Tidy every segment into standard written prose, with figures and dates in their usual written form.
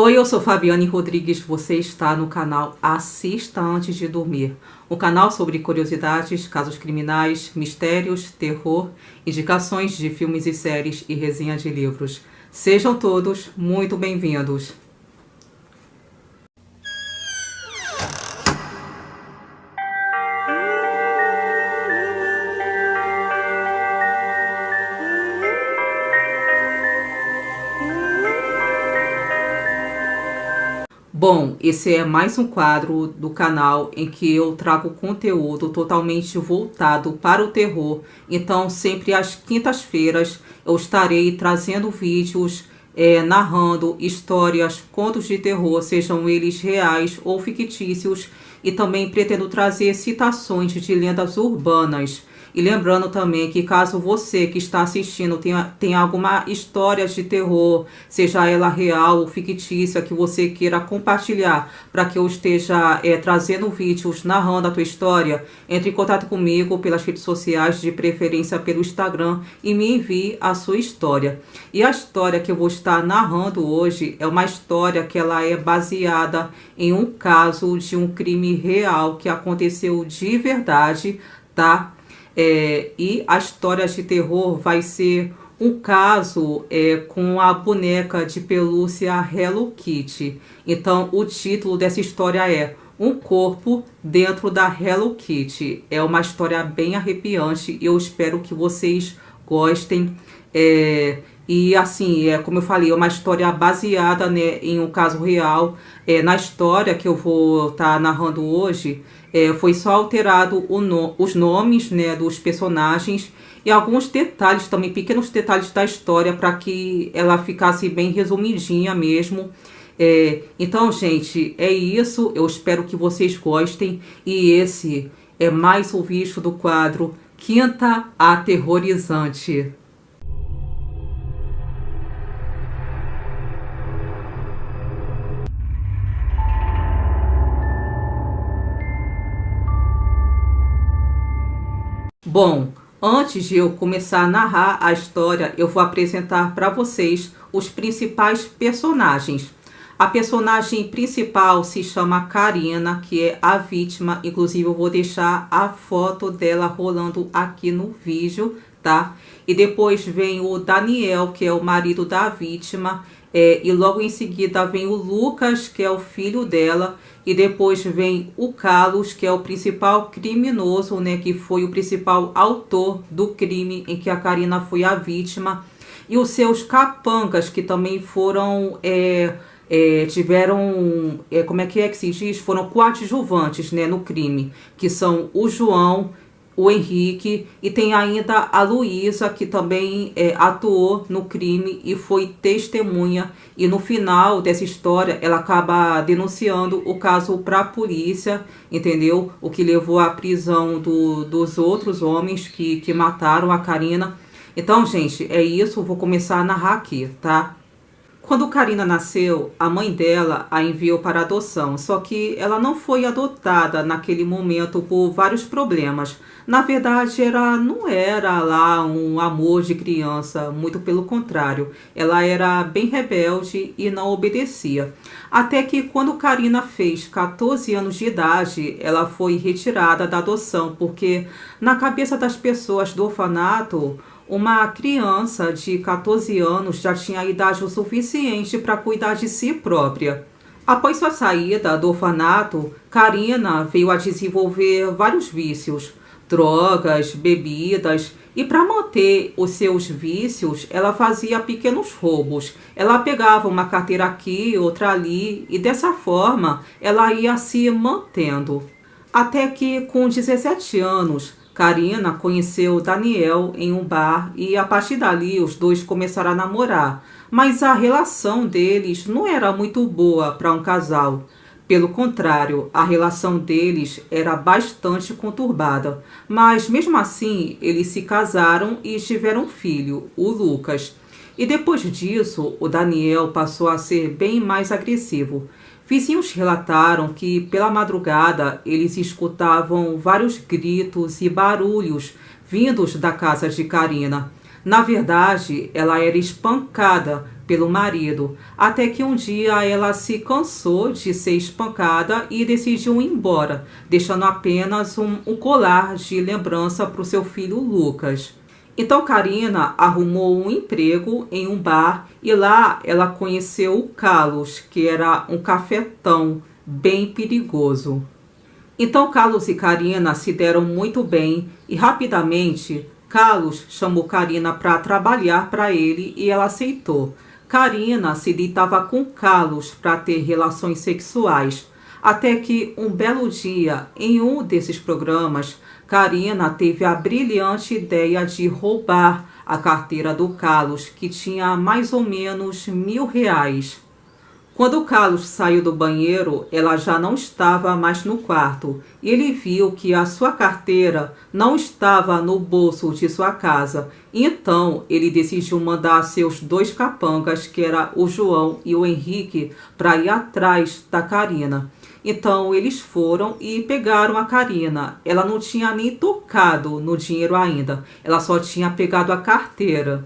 Oi, eu sou Fabiane Rodrigues, você está no canal Assista Antes de Dormir, um canal sobre curiosidades, casos criminais, mistérios, terror, indicações de filmes e séries e resenha de livros. Sejam todos muito bem-vindos. Bom, esse é mais um quadro do canal em que eu trago conteúdo totalmente voltado para o terror. Então, sempre às quintas-feiras eu estarei trazendo vídeos narrando histórias, contos de terror, sejam eles reais ou fictícios, e também pretendo trazer citações de lendas urbanas. E lembrando também que caso você que está assistindo tenha alguma história de terror, seja ela real ou fictícia, que você queira compartilhar para que eu esteja trazendo vídeos narrando a tua história, entre em contato comigo pelas redes sociais, de preferência pelo Instagram, e me envie a sua história. E a história que eu vou estar narrando hoje é uma história que ela é baseada em um caso de um crime real que aconteceu de verdade, tá? E a história de terror vai ser um caso com a boneca de pelúcia Hello Kitty. Então, o título dessa história é Um Corpo Dentro da Hello Kitty. É uma história bem arrepiante e eu espero que vocês gostem. E assim, como eu falei, é uma história baseada, né, em um caso real. Na história que eu vou estar narrando hoje, foi só alterado os nomes, né, dos personagens e alguns detalhes também, pequenos detalhes da história, para que ela ficasse bem resumidinha mesmo. Então, gente, é isso. Eu espero que vocês gostem. E esse é mais um vídeo do quadro Quinta Aterrorizante. Bom, antes de eu começar a narrar a história, eu vou apresentar para vocês os principais personagens. A personagem principal se chama Karina, que é a vítima. Inclusive, eu vou deixar a foto dela rolando aqui no vídeo, tá? E depois vem o Daniel, que é o marido da vítima. E logo em seguida vem o Lucas, que é o filho dela. E depois vem o Carlos, que é o principal criminoso, né? Que foi o principal autor do crime em que a Karina foi a vítima. E os seus capangas, que também foram... tiveram, como é que se diz? Foram coadjuvantes, né, no crime, que são o João, o Henrique, e tem ainda a Luísa, que também atuou no crime e foi testemunha. E no final dessa história, ela acaba denunciando o caso para a polícia, entendeu? O que levou à prisão dos outros homens que mataram a Karina. Então, gente, é isso. Vou começar a narrar aqui, tá? Quando Karina nasceu, a mãe dela a enviou para adoção, só que ela não foi adotada naquele momento por vários problemas. Na verdade, não era lá um amor de criança, muito pelo contrário. Ela era bem rebelde e não obedecia. Até que quando Karina fez 14 anos de idade, ela foi retirada da adoção, porque na cabeça das pessoas do orfanato, uma criança de 14 anos já tinha idade o suficiente para cuidar de si própria. Após sua saída do orfanato, Karina veio a desenvolver vários vícios, drogas, bebidas, e para manter os seus vícios, ela fazia pequenos roubos. Ela pegava uma carteira aqui, outra ali, e dessa forma ela ia se mantendo. Até que, com 17 anos, Karina conheceu Daniel em um bar e a partir dali os dois começaram a namorar. Mas a relação deles não era muito boa para um casal. Pelo contrário, a relação deles era bastante conturbada. Mas mesmo assim, eles se casaram e tiveram um filho, o Lucas. E depois disso, o Daniel passou a ser bem mais agressivo. Vizinhos relataram que, pela madrugada, eles escutavam vários gritos e barulhos vindos da casa de Karina. Na verdade, ela era espancada pelo marido, até que um dia ela se cansou de ser espancada e decidiu ir embora, deixando apenas um colar de lembrança para o seu filho Lucas. Então Karina arrumou um emprego em um bar e lá ela conheceu o Carlos, que era um cafetão bem perigoso. Então Carlos e Karina se deram muito bem e rapidamente Carlos chamou Karina para trabalhar para ele e ela aceitou. Karina se deitava com Carlos para ter relações sexuais, até que um belo dia, em um desses programas, Karina teve a brilhante ideia de roubar a carteira do Carlos, que tinha mais ou menos R$ 1.000. Quando o Carlos saiu do banheiro, ela já não estava mais no quarto. E ele viu que a sua carteira não estava no bolso de sua casa. Então, ele decidiu mandar seus 2 capangas, que era o João e o Henrique, para ir atrás da Karina. Então, eles foram e pegaram a Karina. Ela não tinha nem tocado no dinheiro ainda. Ela só tinha pegado a carteira.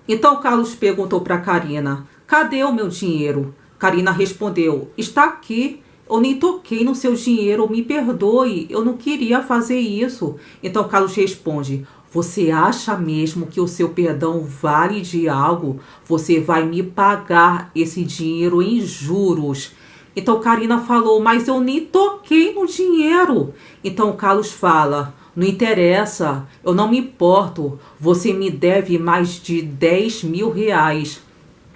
Então, Carlos perguntou para Karina: "Cadê o meu dinheiro?" Karina respondeu: "Está aqui. Eu nem toquei no seu dinheiro, me perdoe, eu não queria fazer isso." Então Carlos responde: "Você acha mesmo que o seu perdão vale de algo? Você vai me pagar esse dinheiro em juros." Então Karina falou: "Mas eu nem toquei no dinheiro." Então Carlos fala: "Não interessa, eu não me importo, você me deve mais de R$ 10.000.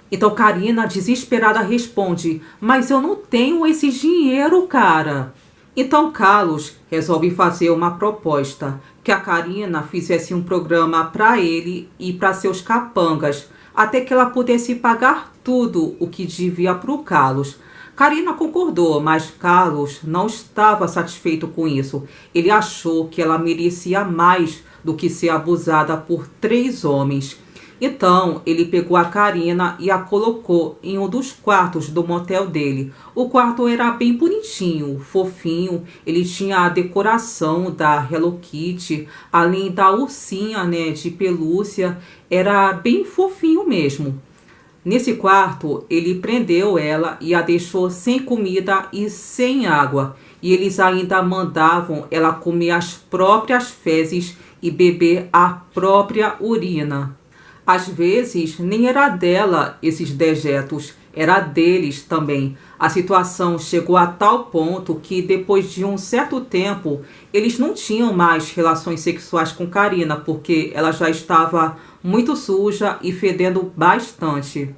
Então Karina, desesperada, responde: "Mas eu não tenho esse dinheiro, cara." Então Carlos resolve fazer uma proposta, que a Karina fizesse um programa para ele e para seus capangas, até que ela pudesse pagar tudo o que devia para o Carlos. Karina concordou, mas Carlos não estava satisfeito com isso. Ele achou que ela merecia mais do que ser abusada por 3 homens. Então, ele pegou a Karina e a colocou em um dos quartos do motel dele. O quarto era bem bonitinho, fofinho. Ele tinha a decoração da Hello Kitty, além da ursinha, né, de pelúcia. Era bem fofinho mesmo. Nesse quarto, ele prendeu ela e a deixou sem comida e sem água. E eles ainda mandavam ela comer as próprias fezes e beber a própria urina. Às vezes, nem era dela esses dejetos, era deles também. A situação chegou a tal ponto que, depois de um certo tempo, eles não tinham mais relações sexuais com Karina, porque ela já estava muito suja e fedendo bastante.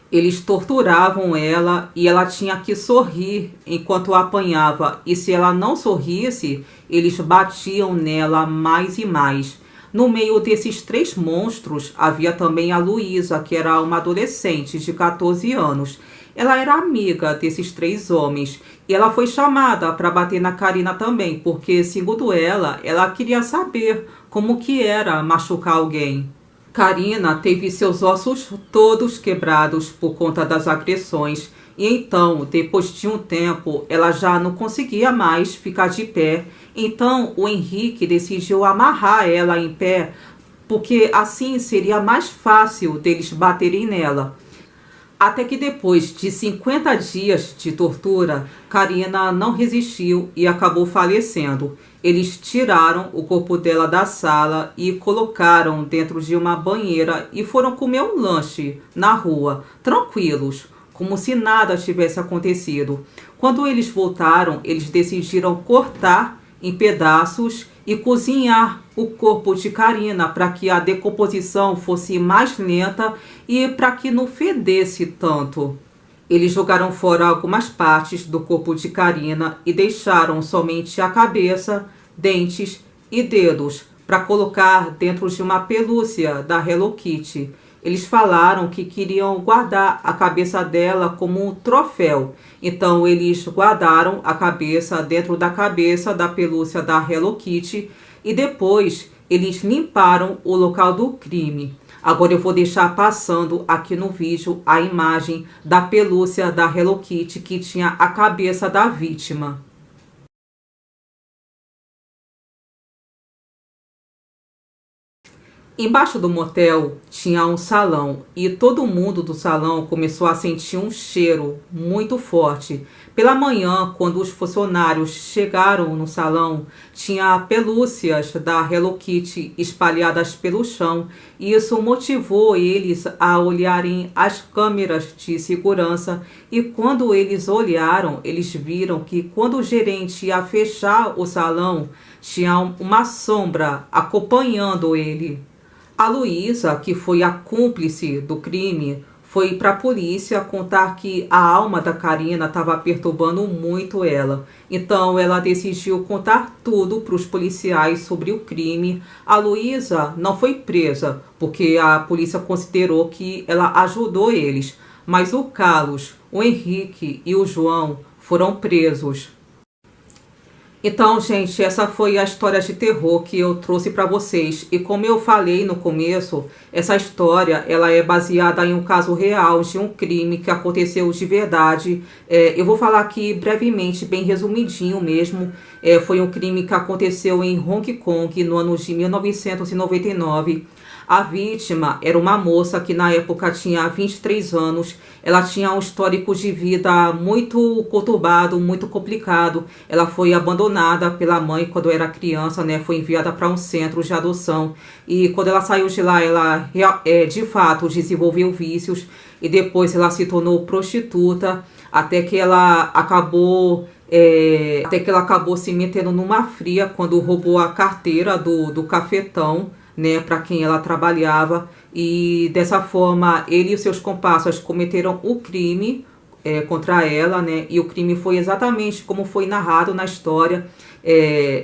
Eles torturavam ela e ela tinha que sorrir enquanto a apanhava. E se ela não sorrisse, eles batiam nela mais e mais. No meio desses 3 monstros, havia também a Luísa, que era uma adolescente de 14 anos. Ela era amiga desses 3 homens e ela foi chamada para bater na Karina também, porque, segundo ela queria saber como que era machucar alguém. Karina teve seus ossos todos quebrados por conta das agressões e então, depois de um tempo, ela já não conseguia mais ficar de pé. Então o Henrique decidiu amarrar ela em pé, porque assim seria mais fácil deles baterem nela. Até que depois de 50 dias de tortura, Karina não resistiu e acabou falecendo. Eles tiraram o corpo dela da sala e colocaram dentro de uma banheira e foram comer um lanche na rua, tranquilos, como se nada tivesse acontecido. Quando eles voltaram, eles decidiram cortar em pedaços e cozinhar o corpo de Karina para que a decomposição fosse mais lenta e para que não fedesse tanto. Eles jogaram fora algumas partes do corpo de Karina e deixaram somente a cabeça, dentes e dedos para colocar dentro de uma pelúcia da Hello Kitty. Eles falaram que queriam guardar a cabeça dela como um troféu. Então eles guardaram a cabeça dentro da cabeça da pelúcia da Hello Kitty e depois eles limparam o local do crime. Agora eu vou deixar passando aqui no vídeo a imagem da pelúcia da Hello Kitty que tinha a cabeça da vítima. Embaixo do motel tinha um salão e todo mundo do salão começou a sentir um cheiro muito forte. Pela manhã, quando os funcionários chegaram no salão, tinha pelúcias da Hello Kitty espalhadas pelo chão e isso motivou eles a olharem as câmeras de segurança e quando eles olharam, eles viram que quando o gerente ia fechar o salão, tinha uma sombra acompanhando ele. A Luísa, que foi a cúmplice do crime, foi para a polícia contar que a alma da Karina estava perturbando muito ela. Então ela decidiu contar tudo para os policiais sobre o crime. A Luísa não foi presa, porque a polícia considerou que ela ajudou eles. Mas o Carlos, o Henrique e o João foram presos. Então, gente, essa foi a história de terror que eu trouxe para vocês. E como eu falei no começo, essa história ela é baseada em um caso real de um crime que aconteceu de verdade. Eu vou falar aqui brevemente, bem resumidinho mesmo. Foi um crime que aconteceu em Hong Kong no ano de 1999. A vítima era uma moça que na época tinha 23 anos. Ela tinha um histórico de vida muito conturbado, muito complicado. Ela foi abandonada pela mãe quando era criança, né? Foi enviada para um centro de adoção. E quando ela saiu de lá, ela de fato desenvolveu vícios. E depois ela se tornou prostituta até que ela acabou se metendo numa fria quando roubou a carteira do cafetão, né, para quem ela trabalhava, e dessa forma ele e os seus comparsas cometeram o crime contra ela, né, e o crime foi exatamente como foi narrado na história.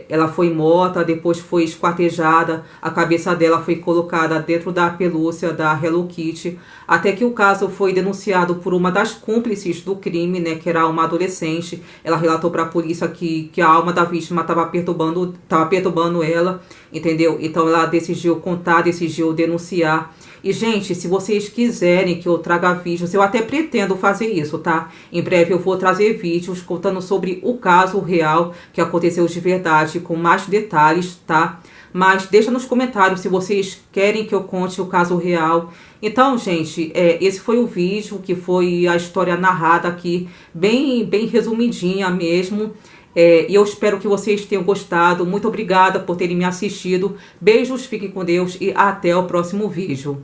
Ela foi morta, depois foi esquartejada, a cabeça dela foi colocada dentro da pelúcia da Hello Kitty, até que o caso foi denunciado por uma das cúmplices do crime, né, que era uma adolescente. Ela relatou para a polícia que a alma da vítima estava perturbando ela, entendeu? Então ela decidiu contar, decidiu denunciar. E, gente, se vocês quiserem que eu traga vídeos, eu até pretendo fazer isso, tá? Em breve eu vou trazer vídeos contando sobre o caso real que aconteceu de verdade, com mais detalhes, tá? Mas deixa nos comentários se vocês querem que eu conte o caso real. Então, gente, esse foi o vídeo, que foi a história narrada aqui, bem resumidinha mesmo. E eu espero que vocês tenham gostado. Muito obrigada por terem me assistido. Beijos, fiquem com Deus e até o próximo vídeo.